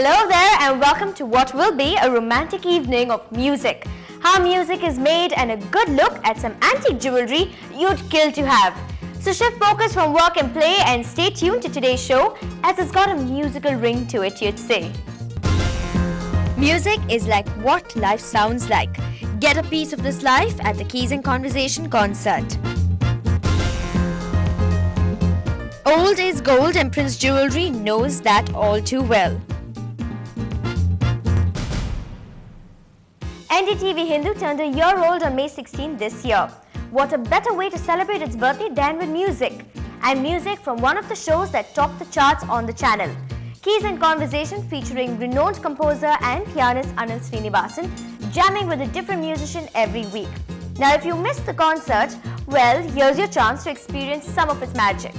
Hello there and welcome to what will be a romantic evening of music. How music is made and a good look at some antique jewelry you'd kill to have. So shift focus from work and play and stay tuned to today's show as it's got a musical ring to it, you'd say. Music is like what life sounds like. Get a piece of this life at the Keys and Conversation concert. Old is gold and Prince Jewelry knows that all too well. NDTV Hindu turned a year old on May 16 this year. What a better way to celebrate its birthday than with music. And music from one of the shows that topped the charts on the channel. Keys and Conversation featuring renowned composer and pianist Anil Srinivasan jamming with a different musician every week. Now if you missed the concert, well, here's your chance to experience some of its magic.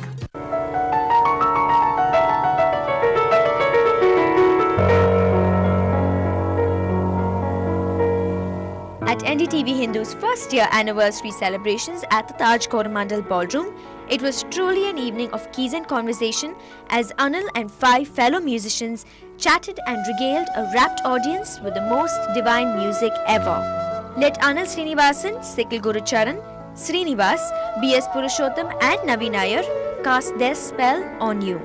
At NDTV Hindu's first year anniversary celebrations at the Taj Coromandel Ballroom, it was truly an evening of Keys and Conversation as Anil and 5 fellow musicians chatted and regaled a rapt audience with the most divine music ever. Let Anil Srinivasan, Sikil Gurucharan, Srinivas, B.S. Purushottam and Naveen Iyer cast their spell on you.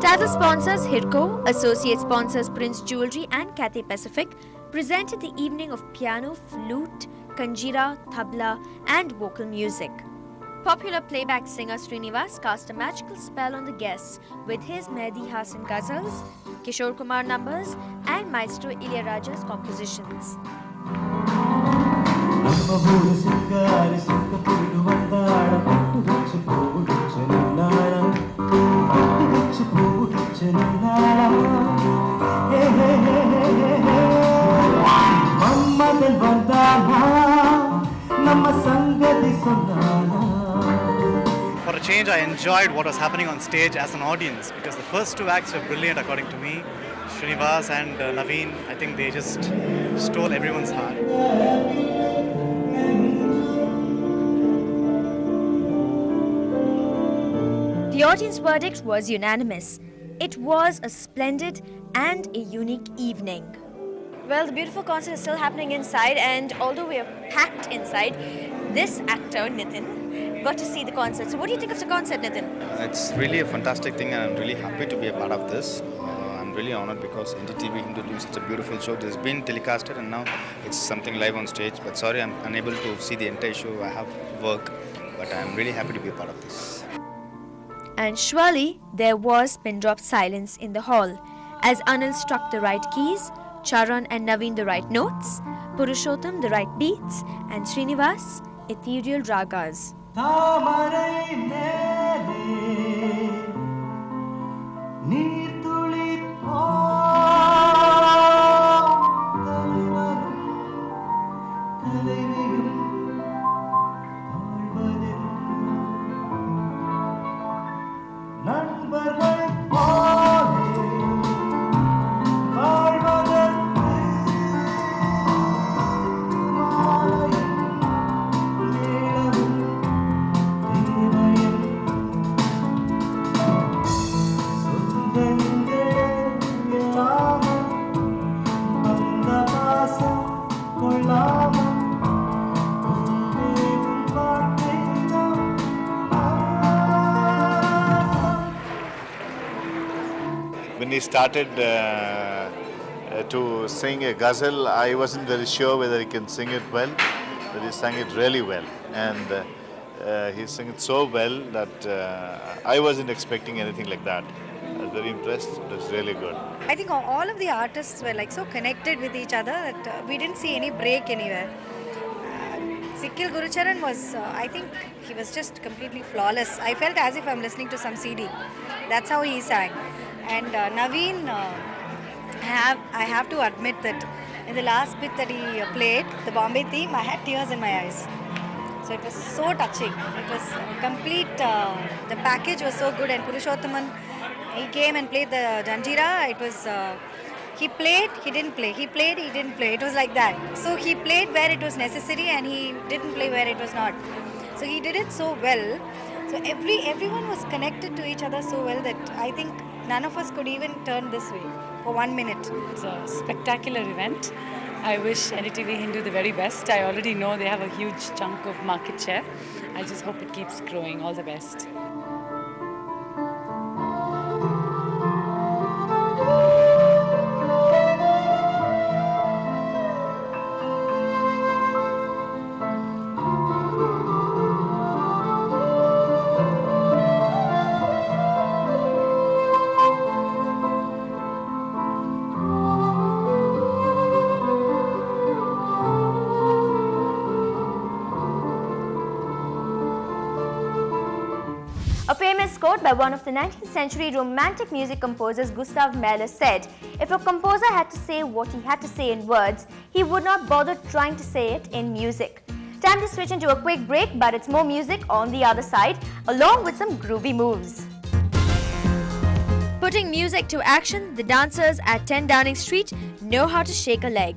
Title sponsors Hirco, associate sponsors Prince Jewelry and Cathay Pacific presented the evening of piano, flute, kanjira, tabla and vocal music. Popular playback singer Srinivas cast a magical spell on the guests with his Mehdi Hasan ghazals, Kishore Kumar numbers and Maestro Ilayaraja's compositions. For a change, I enjoyed what was happening on stage as an audience because the first 2 acts were brilliant according to me. Srinivas and Naveen, I think they just stole everyone's heart. The audience verdict was unanimous. It was a splendid and a unique evening. Well, the beautiful concert is still happening inside, and although we are packed inside, this actor, Nitin, got to see the concert. So what do you think of the concert, Nitin? It's really a fantastic thing and I'm really happy to be a part of this. I'm really honored because NDTV Hindu doing such a beautiful show. This has been telecasted and now it's something live on stage. But sorry, I'm unable to see the entire show. I have work, but I'm really happy to be a part of this. And surely there was pin-drop silence in the hall as Anil struck the right keys, Charan and Naveen the right notes, Purushottam the right beats, and Srinivas ethereal ragas. when he started to sing a ghazal, I wasn't very sure whether he can sing it well, but he sang it really well. And he sang it so well that I wasn't expecting anything like that. I was very impressed. It was really good. I think all of the artists were like so connected with each other that we didn't see any break anywhere. Sikil Gurucharan was, I think he was just completely flawless. I felt as if I'm listening to some CD. That's how he sang. And Naveen, I have to admit that in the last bit that he played, the Bombay theme, I had tears in my eyes. So it was so touching. It was complete, the package was so good, and Purushothaman, he came and played the Janjira. It was, he played, he didn't play. He played, he didn't play. It was like that. So he played where it was necessary and he didn't play where it was not. So he did it so well. So everyone was connected to each other so well that I think none of us could even turn this way for 1 minute. It's a spectacular event. I wish NDTV Hindu the very best. I already know they have a huge chunk of market share. I just hope it keeps growing. All the best. A famous quote by one of the 19th century romantic music composers, Gustav Mahler, said, "If a composer had to say what he had to say in words, he would not bother trying to say it in music." Time to switch into a quick break, but it's more music on the other side, along with some groovy moves. Putting music to action, the dancers at 10 Downing Street know how to shake a leg.